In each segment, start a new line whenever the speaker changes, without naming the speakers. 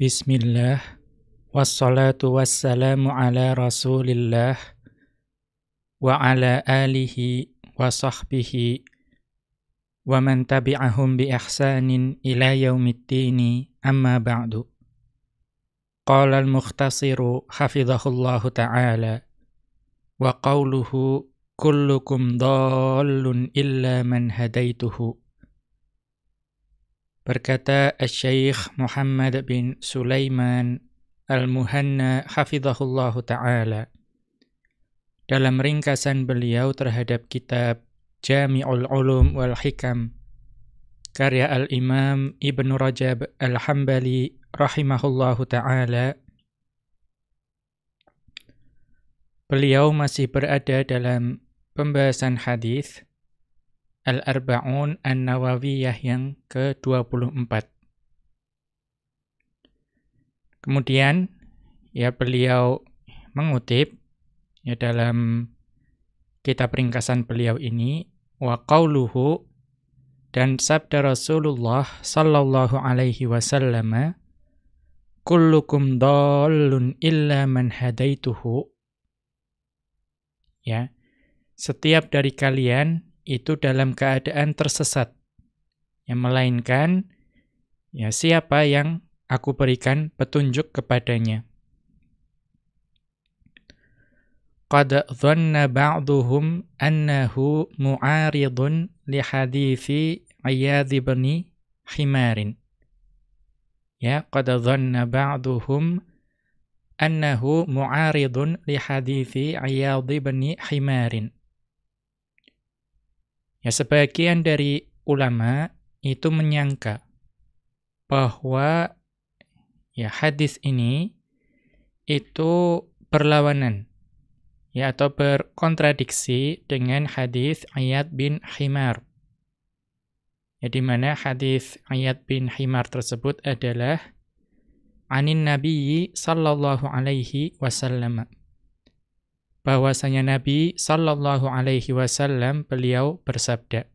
Bismillah, wassalatu wassalamu ala rasulillah, wa ala alihi wa sahbihi, wa man tabi'ahum bi ihsanin ila yaumiddini, amma ba'du. Qala al-mukhtasiru hafidhahullahu ta'ala, wa qawluhu kullukum dhallun illa man hadaituhu. Berkata Asy-Syaikh Muhammad bin Sulaiman Al-Muhanna hafizahullahu ta'ala dalam ringkasan beliau terhadap kitab Jami'ul Ulum wal Hikam karya Al-Imam Ibnu Rajab Al-Hambali rahimahullahu ta'ala. Beliau masih berada dalam pembahasan hadis Al-Arba'un An-Nawawiyah yang ke-24. Kemudian beliau mengutip dalam kitab ringkasan beliau ini, wa qauluhu, dan sabda Rasulullah sallallahu alaihi wasallam, kullukum dhallun illa man hadaituhu. Setiap dari kalian itu dalam keadaan tersesat, melainkan siapa yang aku berikan petunjuk kepadanya. Qad dhanna ba'duhum annahu mu'aridun li hadithi Iyadh bin Himarin. Qad dhanna ba'duhum annahu mu'aridun li hadithi Iyadh bin Himarin. Sebagian dari ulama itu menyangka bahwa hadis ini itu berlawanan atau berkontradiksi dengan hadis Iyadh bin Himar. Di mana hadis Iyadh bin Himar tersebut adalah anin Nabiyyi sallallahu alaihi wasallam. Bahwasanya Nabi sallallahu alaihi wasallam beliau bersabda,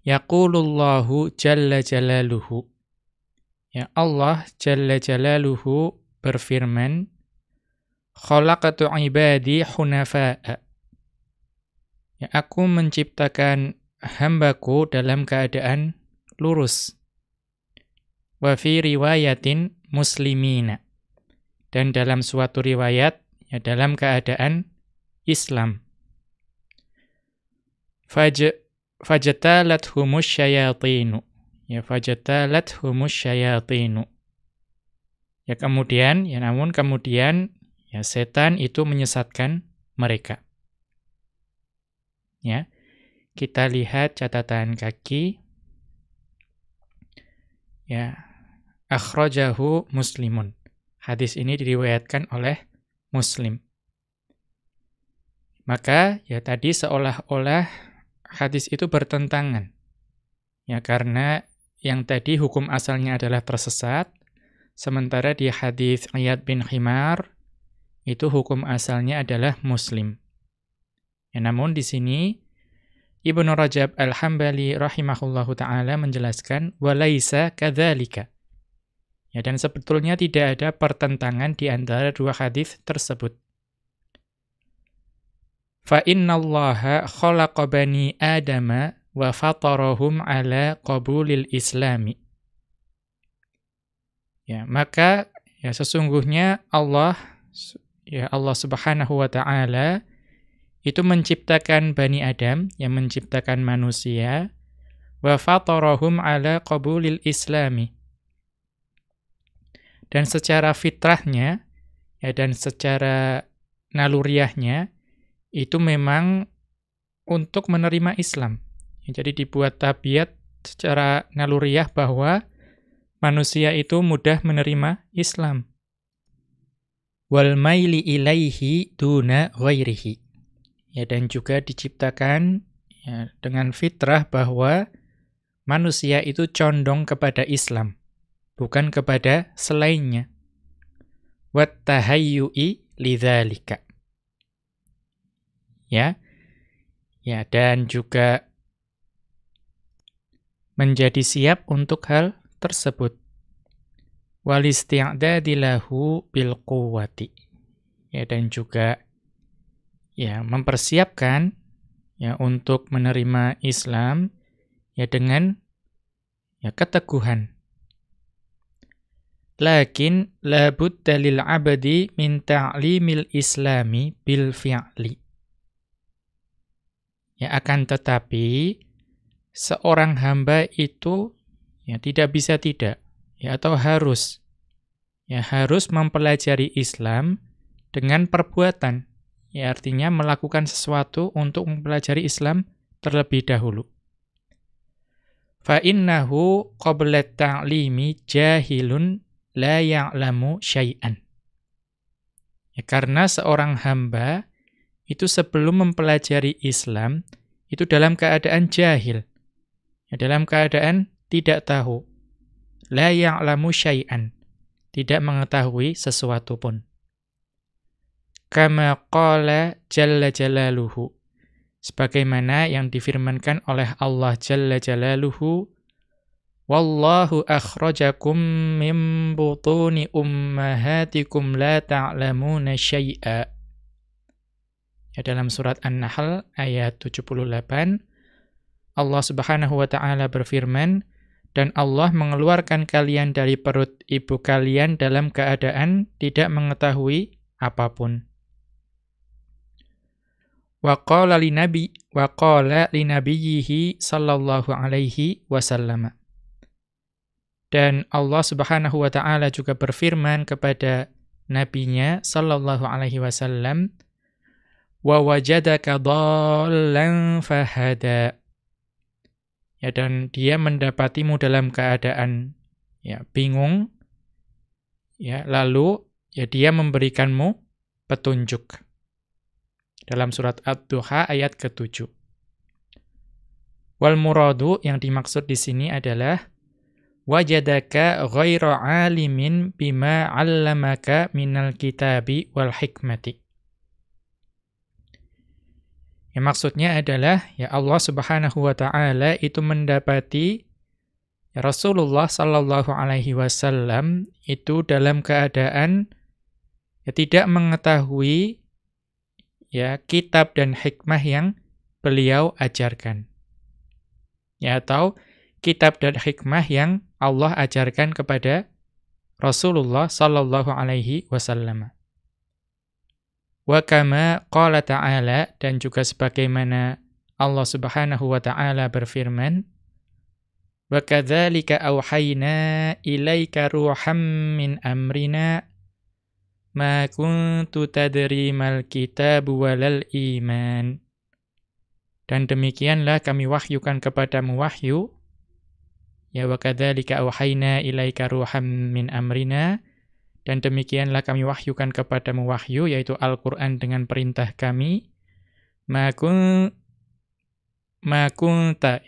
yaqulullahu jalla jalaluhu, Allah jalla jalaluhu berfirman, khalaqatu ibadi hunafa'a, aku menciptakan hambaku dalam keadaan lurus, wa fi riwayatin muslimina, dan dalam suatu riwayat dalam keadaan Islam. Fajatalathumus syayatinu. Fajatalathumus syayatinu. Namun kemudian setan itu menyesatkan mereka. Kita lihat catatan kaki. Akhrajahu Muslimun. Hadis ini diriwayatkan oleh Muslim. Maka tadi seolah-olah hadis itu bertentangan. Karena yang tadi hukum asalnya adalah tersesat, sementara di hadis Iyadh bin Himar itu hukum asalnya adalah Muslim. Namun di sini Ibnu Rajab Al-Hambali rahimahullahu taala menjelaskan walaisa kadzalika. Dan sebetulnya tidak ada pertentangan di antara dua hadis tersebut. Fa innallaha khalaqa bani Adama wa fatarahum ala qabulil islami. Maka sesungguhnya Allah Subhanahu wa taala itu menciptakan Bani Adam, yang menciptakan manusia, wa fatarahum ala qabulil islami. Dan secara fitrahnya dan secara naluriahnya itu memang untuk menerima Islam. Jadi dibuat tabiat secara naluriah bahwa manusia itu mudah menerima Islam. Wal maili ilaihi duna ghairihi. Dan juga diciptakan dengan fitrah bahwa manusia itu condong kepada Islam, bukan kepada selainnya. Wat tahayyu'i lidzalika. Dan juga menjadi siap untuk hal tersebut. wal isti'dadi lahu bil quwwati. Ya, dan juga ya mempersiapkan ya untuk menerima Islam ya dengan ya keteguhan. Lakin la budda lil 'abdi min ta'limil islami bil fi'li. Ya, akan tetapi seorang hamba itu ya tidak bisa tidak ya atau harus mempelajari Islam dengan perbuatan. Ya, artinya melakukan sesuatu untuk mempelajari Islam terlebih dahulu. Fa innahu qabla ta'limi jahilun la ya'lamu syai'an. Ya, karena seorang hamba itu sebelum mempelajari Islam itu dalam keadaan jahil. Ya, dalam keadaan tidak tahu. La ya'lamu syai'an. Tidak mengetahui sesuatu pun. Kama qala jalla jalaluhu. Sebagaimana yang difirmankan oleh Allah jalla jalaluhu, wallahu akhrajakum min butuni ummahatikum la ta'lamuna syai'a. Ya, dalam surat An-Nahl ayat 78, Allah Subhanahu wa taala berfirman, dan Allah mengeluarkan kalian dari perut ibu kalian dalam keadaan tidak mengetahui apapun. Wa qala linabiyhi sallallahu alaihi wasallam. Dan Allah Subhanahu wa taala juga berfirman kepada nabinya sallallahu alaihi wasallam, wa wajadaka dhallan fahada. Ya, dan dia mendapatimu dalam keadaan ya bingung, ya, lalu ya dia memberikanmu petunjuk. Dalam surat Ad-Duha ayat ke-7. Wal muradu, yang dimaksud di sini adalah wajadaka ghaira alimin bima 'allamaka minal kitabi wal hikmati. Ya, maksudnya adalah ya Allah Subhanahu wa taala itu mendapati ya Rasulullah sallallahu alaihi wasallam itu dalam keadaan ya tidak mengetahui ya kitab dan hikmah yang beliau ajarkan. Ya, atau kitab dan hikmah yang Allah ajarkan kepada Rasulullah sallallahu alaihi wasallam. Wa kama qala ta'ala, dan juga sebagaimana Allah Subhanahu wa taala berfirman, wa kadzalika auhayna ilaika ruham min amrina ma kuntu tadri mal kitabu walal iman. Dan demikianlah kami wahyukan kepadamu wahyu. Ya, wa kadzalika auhayna ilaika ruham min amrina. Dan demikianlah kami wahyukan kepadamu wahyu, yaitu Al-Qur'an dengan perintah kami. Ma kunta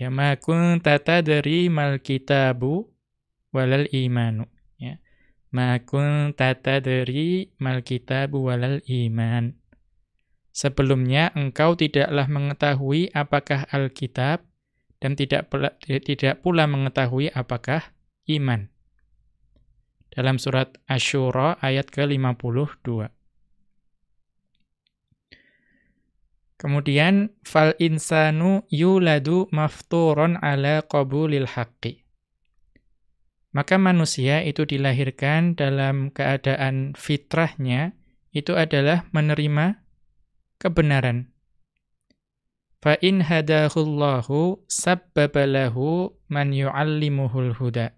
tadri mal kitabu walal imanu. Ya. Ma kunta tadri mal kitabu walal iman. Sebelumnya engkau tidaklah mengetahui apakah Alkitab dan tidak pula mengetahui apakah iman. Dalam surat Asy-Syura ayat ke-52. Kemudian fal insanu yuladu mafturon ala qabulil haqqi. Maka manusia itu dilahirkan dalam keadaan fitrahnya itu adalah menerima kebenaran. Fa in hadahullahu sabbaba lahu man yu'allimuhul huda.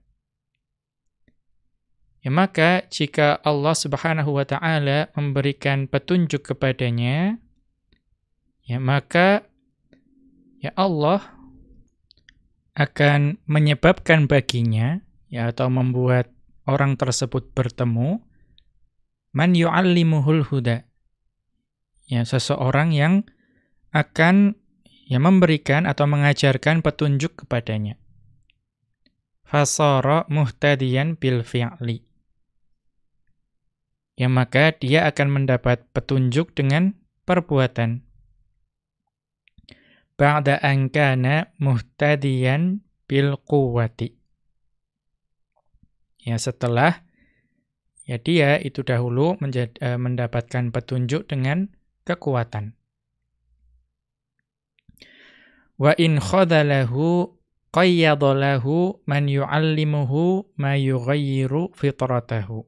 Ya, maka jika Allah Subhanahu wa taala memberikan petunjuk kepadanya, ya maka ya Allah akan menyebabkan baginya ya atau membuat orang tersebut bertemu man yu'allimuhul huda. Ya, seseorang yang akan ya memberikan atau mengajarkan petunjuk kepadanya. Fasara muhtadiyan bil fi'li. Ya, maka dia akan mendapat petunjuk dengan perbuatan. Ba'da an kana muhtadiyan bil quwwati. Ya, setelah ya dia itu dahulu mendapatkan petunjuk dengan kekuatan. Wa in khadhalahu qayyadalahu man yu'allimuhu ma yughayyiru fitratahu.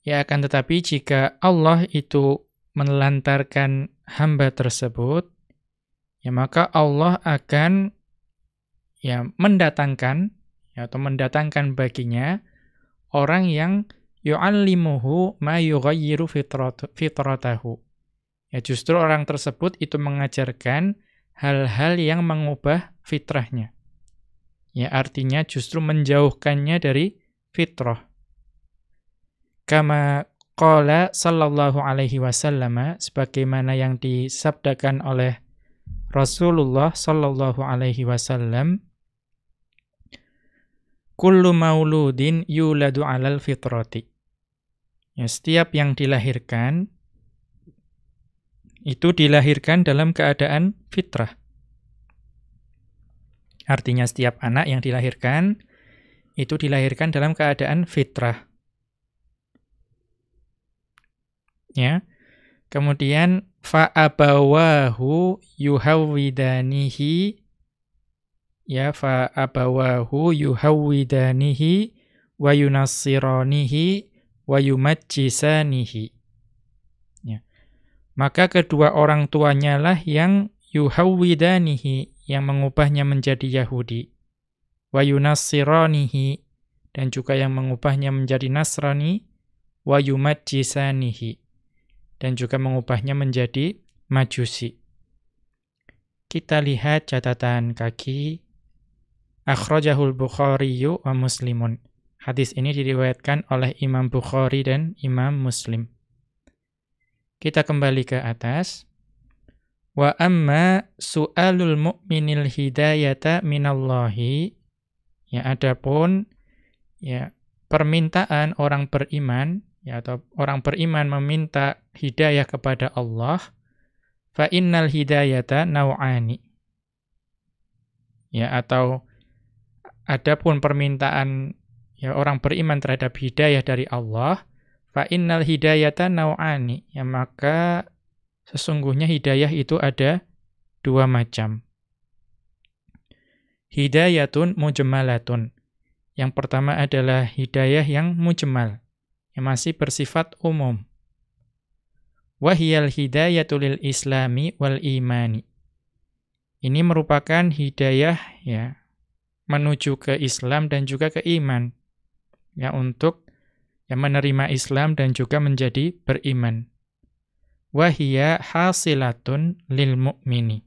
Ya, akan tetapi jika Allah itu menelantarkan hamba tersebut, ya maka Allah akan ya mendatangkan atau mendatangkan baginya orang yang yu'allimuhu ma yughayyiru fitratahu. Ya, justru orang tersebut itu mengajarkan hal-hal yang mengubah fitrahnya. Ya, artinya justru menjauhkannya dari fitrah. Kama qala sallallahu alaihi wasallam, sebagaimana yang disabdakan oleh Rasulullah sallallahu alaihi wasallam, kullu mauludin yuladu 'alal fitrati. Ya, setiap yang dilahirkan itu dilahirkan dalam keadaan fitrah. Artinya setiap anak yang dilahirkan itu dilahirkan dalam keadaan fitrah. Ya. Kemudian fa abawahu yuhawwidanihi, ya, fa abawahu yuhawwidanihi wa yunassiranihi wa yumajjisanihi. Maka kedua orang tuanya lah yang yuhawwidanihi, yang mengubahnya menjadi Yahudi, wa yunassiranihi, dan juga yang mengubahnya menjadi Nasrani, wa yumajjisanihi, dan juga mengubahnya menjadi Majusi. Kita lihat catatan kaki. Akhrajahul Bukhari wa Muslimun. Hadis ini diriwayatkan oleh Imam Bukhari dan Imam Muslim. Kita kembali ke atas. Wa amma su'alul mu'minil hidayata minallahi. Ya, adapun ya permintaan orang beriman, ya, atau orang beriman meminta hidayah kepada Allah, fa innal hidayata nau'ani. Ya, atau adapun permintaan ya orang beriman terhadap hidayah dari Allah, fa innal hidayata nau'ani, ya maka sesungguhnya hidayah itu ada dua macam. Hidayatun mujmalatun. Yang pertama adalah hidayah yang mujmal, yang masih bersifat umum. Wahiyal hidayatu lil islami wal imani. Ini merupakan hidayah ya menuju ke Islam dan juga ke iman. Ya, untuk yang menerima Islam dan juga menjadi beriman. Wahia hasilatun lil mu'mini.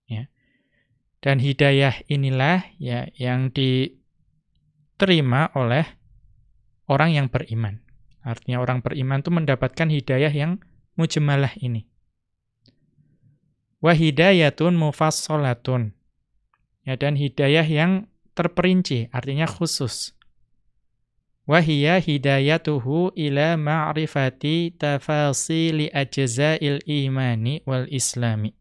Ya. Dan hidayah inilah ya yang diterima oleh orang yang beriman. Artinya orang beriman itu mendapatkan hidayah yang mujmalah ini. Wa hidayatun mufassalatun. Ya, dan hidayah yang terperinci, artinya khusus. Wahiyya hidayatuhu ila ma'rifati tafasili ajza'il imani wal islami.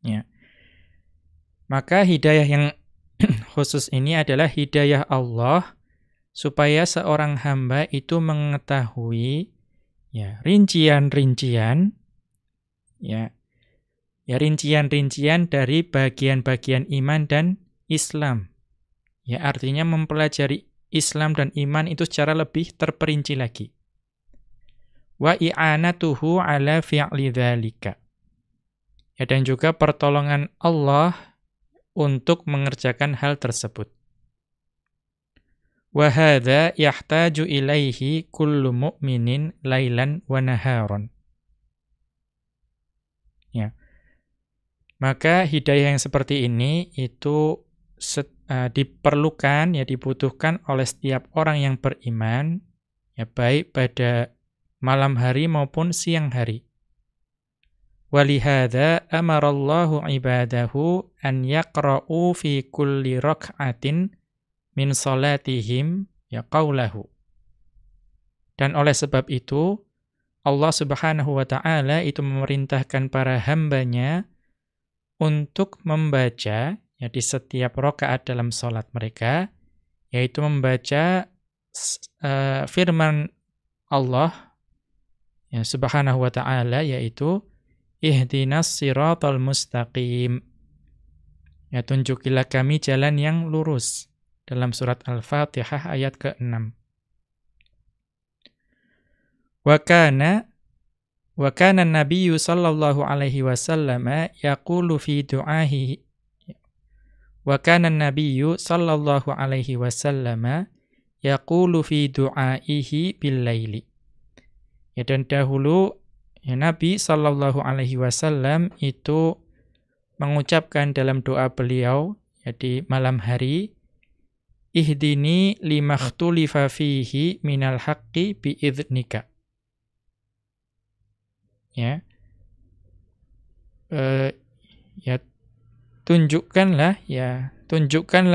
Ya. Maka hidayah yang khusus ini adalah hidayah Allah supaya seorang hamba itu mengetahui ya rincian-rincian ya rincian-rincian dari bagian-bagian iman dan Islam. Ya, artinya mempelajari Islam dan iman itu secara lebih terperinci lagi. Wa i'anatuhu ala fi'li dzalika. Ya, dan juga pertolongan Allah untuk mengerjakan hal tersebut. Wa hadza yahtaju ilaihi kullu mu'minin lailan wa naharon. Ya. Maka hidayah yang seperti ini itu diperlukan, ya dibutuhkan oleh setiap orang yang beriman, ya baik pada malam hari maupun siang hari. Walihada amarallahu ibadahu an yaqra'u fi kulli rak'atin min salatihim ya qawlahu. Dan oleh sebab itu Allah Subhanahu wa taala itu memerintahkan para hambanya untuk membaca ya di setiap rakaat dalam salat mereka yaitu membaca firman Allah ya Subhanahu wa taala, yaitu ihdinas siratal mustaqim. Ya, tunjukilah kami jalan yang lurus, dalam surat Al-Fatihah ayat ke-6. Wa kana an-nabiyyu sallallahu alaihi wasallam yaqulu fi du'ahi wa kana an-nabiyyu sallallahu alaihi wasallam yaqulu fi du'aihi bil laili. Ya, dan dahulu ya, Nabi sallallahu alaihi wasallam itu mengucapkan dalam doa beliau ya, di malam hari, ihdini limakhtulifa fihi minal haqqi biidznika. Ya. Ya tunjukkanlah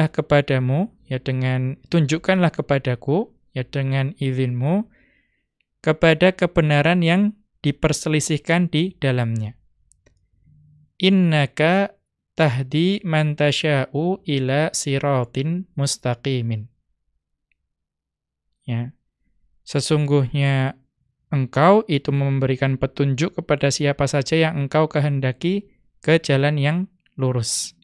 kepadamu ya dengan tunjukkanlah kepadaku ya dengan izinmu kepada kebenaran yang diperselisihkan di dalamnya. Innaka tahdi man tasya'u ila siratin mustaqimin. Ya. Sesungguhnya engkau itu memberikan petunjuk kepada siapa saja yang engkau kehendaki ke jalan yang lurus.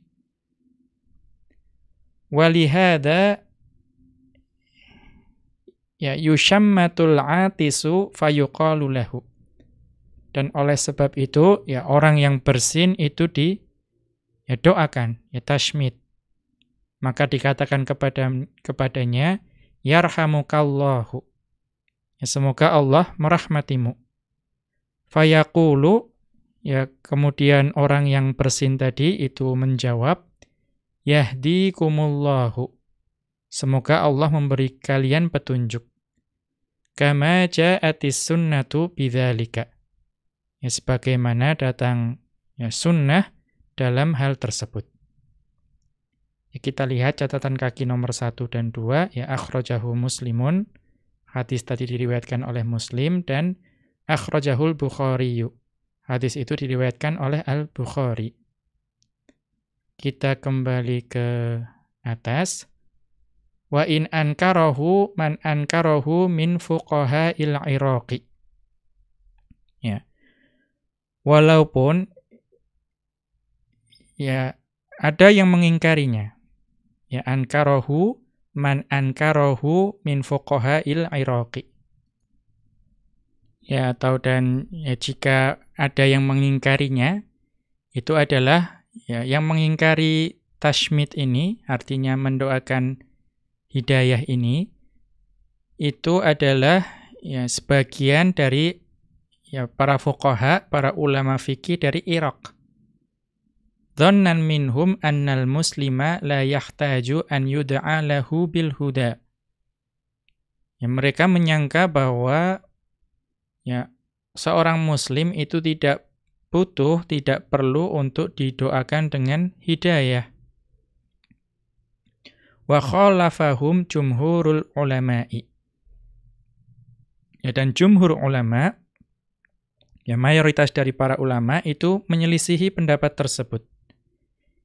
Walihada ya yushammatul atisu fayuqalu lahu. Dan oleh sebab itu ya orang yang bersin itu doakan, ya tashmid. Maka dikatakan kepadanya yarhamukallahu. Ya, semoga Allah merahmatimu. Fayaqulu ya kemudian orang yang bersin tadi itu menjawab yahdikumullahu. Semoga Allah memberi kalian petunjuk. Kama ja'atis sunnatu bidzalika. Ya, sebagaimana datang ya, sunnah dalam hal tersebut. Ya, kita lihat catatan kaki nomor 1 dan 2. Ya, akhrajahu Muslimun. Hadis tadi diriwayatkan oleh Muslim. Dan akhrajahul Bukhari. Hadis itu diriwayatkan oleh Al-Bukhari. Kita kembali ke atas. Wa in ankarahu man ankarahu min fuqaha'il Iraqi. Ya. Walaupun ya ada yang mengingkarinya. Ya ankarahu man ankarahu min fuqaha'il Iraqi. Ya atau dan ya jika ada yang mengingkarinya itu adalah ya yang mengingkari tashmid ini, artinya mendoakan hidayah ini, itu adalah ya sebagian dari ya para fuqaha, para ulama fikih dari Irak. Dhannan minhum annal muslima la yahtaju an yud'a lahu bil huda. Ya, mereka menyangka bahwa ya seorang muslim itu tidak butuh, tidak perlu untuk didoakan dengan hidayah. Wa khalafahum jumhurul ulama'i. Ya, dan jumhur ulama, ya mayoritas dari para ulama itu menyelisihi pendapat tersebut.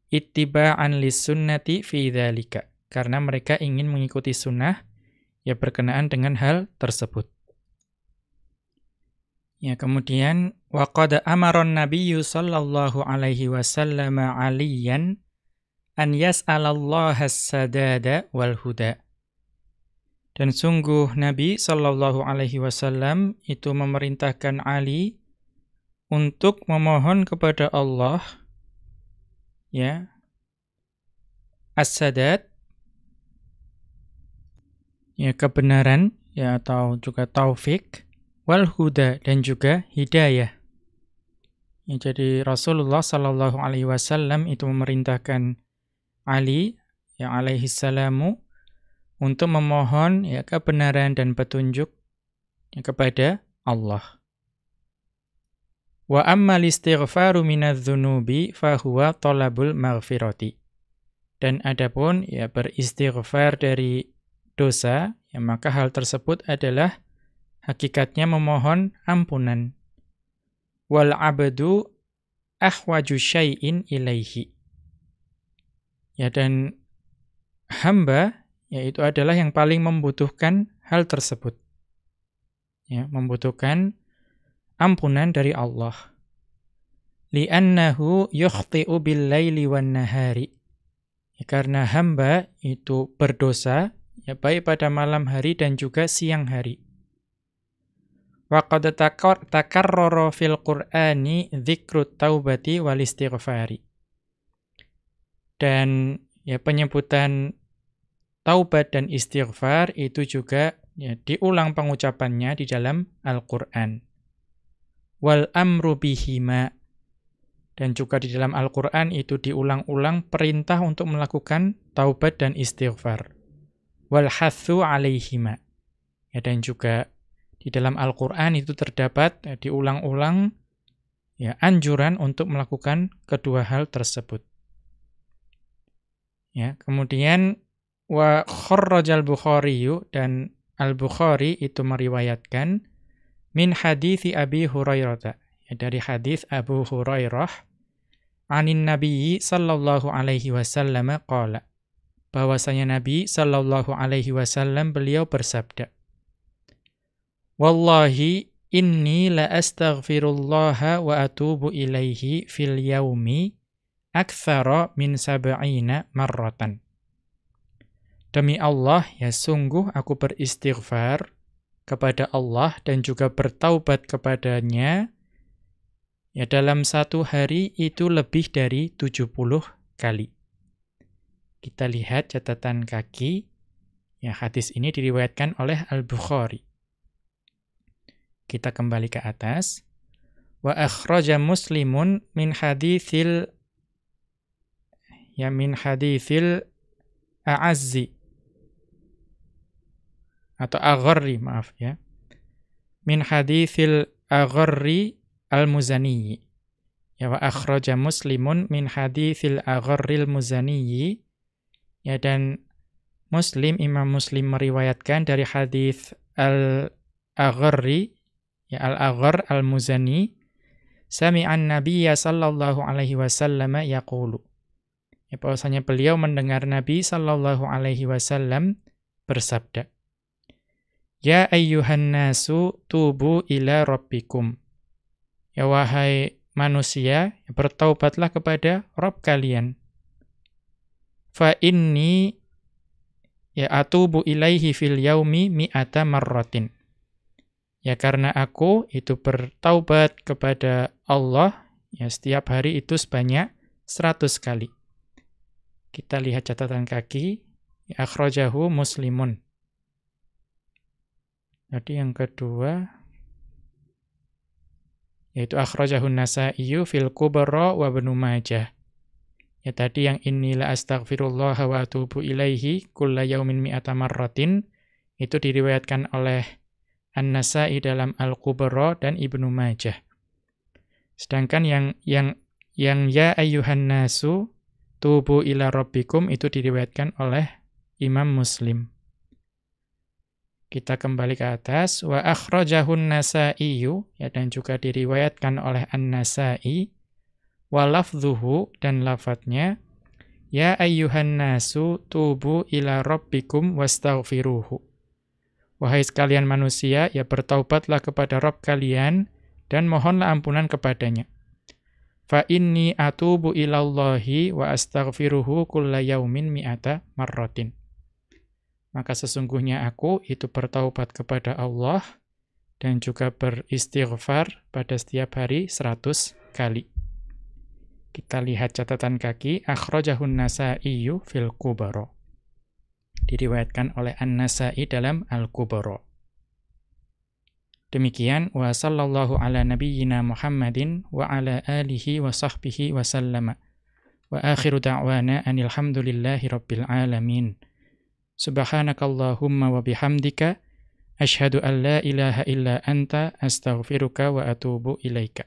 Ittiba'an lis-sunnati fi dzalika. Karena mereka ingin mengikuti sunnah ya berkenaan dengan hal tersebut. Ya kemudian wa qad amara an-nabiyyu sallallahu alaihi wasallam 'aliyan an yas'alallaha as-sadada wal huda. Dan sungguh Nabi sallallahu alaihi wasallam itu memerintahkan Ali untuk memohon kepada Allah ya as-sadad ya kebenaran ya atau juga taufik, wal huda dan juga hidayah. Ya, jadi Rasulullah sallallahu alaihi wasallam itu memerintahkan Ali ya alaihi salamu untuk memohon ya kebenaran dan petunjuk ya, kepada Allah. Wa ammal istighfaru minadz-dzunubi fa huwa talabul maghfirati. Dan adapun ya beristighfar dari dosa, ya maka hal tersebut adalah hakikatnya memohon ampunan. Wal 'abdu ahwaju syai'in ilaihi. Ya dan hamba yaitu adalah yang paling membutuhkan hal tersebut. Ya, membutuhkan ampunan dari Allah. Li'annahu yukhti'u bil-laili wan-nahari. Ya, karena hamba itu berdosa, ya baik pada malam hari dan juga siang hari. Wa qad takarrara fil Qur'ani dzikrut taubati wal istighfari. Dan ya penyebutan taubat dan istighfar itu juga ya diulang pengucapannya di dalam Al-Qur'an. Wal amru bihima, dan juga di dalam Al-Qur'an itu diulang-ulang perintah untuk melakukan taubat dan istighfar. Wal hatsu 'alaihima. Ya, dan juga di dalam Al-Qur'an itu terdapat ya, diulang-ulang ya anjuran untuk melakukan kedua hal tersebut. Ya, kemudian wa kharrajal Bukhari, dan Al-Bukhari itu meriwayatkan min hadithi Abi Hurairah, ya, dari hadis Abu Hurairah anin Nabi sallallahu alaihi wasallam qala, bahwasanya Nabi sallallahu alaihi wasallam beliau bersabda, wallahi inni la astaghfirullah wa atubu ilaihi fil yaumi aktsara min 70 marratan. Demi Allah, ya sungguh aku beristighfar kepada Allah dan juga bertaubat kepadanya ya dalam satu hari itu lebih dari 70 kali. Kita lihat catatan kaki. Ya, hadis ini diriwayatkan oleh Al-Bukhari. Kita kembali ke atas. Wa akhraja Muslimun min haditsil A'azzi atau Agharri, maaf ya. Min haditsil Agharri al-Muzani. Ya, wa akhraja Muslimun min haditsil Agharri al-Muzani. Ya, dan Imam Muslim meriwayatkan dari hadis Al-Agharri, ya Al-Aghar al-Muzani, sami'an Nabiyya sallallahu alaihi wasallam yaqulu. Ya, bahwasanya beliau mendengar Nabi sallallahu alaihi wasallam bersabda, ya ayyuhan nasu tubu ila rabbikum. Ya wahai manusia, bertaubatlah kepada Rabb kalian. Fa inni ya atubu ilaihi fil yaumi mi'ata marratin. Ya karena aku itu bertaubat kepada Allah ya setiap hari itu sebanyak 100 kali. Kita lihat catatan kaki, ya akhrajahu Muslimun. Jadi yang kedua yaitu akhrajahun Nasa'i fil Kubra wa Ibnu Majah. Ya tadi yang innila astaghfirullah wa atubu ilaihi kulla yaumin mi'ata marratin itu diriwayatkan oleh An-Nasa'i dalam Al-Kubra dan Ibnu Majah. Sedangkan yang ya ayyuhan nasu tubu ila rabbikum itu diriwayatkan oleh Imam Muslim. Kita kembali ke atas. Wa akhrajahun Nasa'i, ya dan juga diriwayatkan oleh An-Nasa'i. Wa lafdhuhu, dan lafadznya ya ayyuhan nasu tubu ila rabbikum wastaghfiruhu. Wahai sekalian manusia, ya bertaubatlah kepada Rabb kalian dan mohonlah ampunan kepadanya. Fa inni atubu ilallahi wa astaghfiruhu kulla yaumin mi'ata marratin. Maka sesungguhnya aku itu bertaubat kepada Allah dan juga beristighfar pada setiap hari 100 kali. Kita lihat catatan kaki, akhrajahun Nasa'i fil Kubra. Diriwayatkan oleh An-Nasa'i dalam Al-Kubra. Demikian, wa sallallahu ala nabiyyina Muhammadin wa ala alihi wa sahbihi wa sallama. Wa akhiru da'wana anil hamdulillahi rabbil alamin. Subhanakallahumma wa bihamdika asyhadu an la ilaha illa anta astaghfiruka wa atubu ilaika.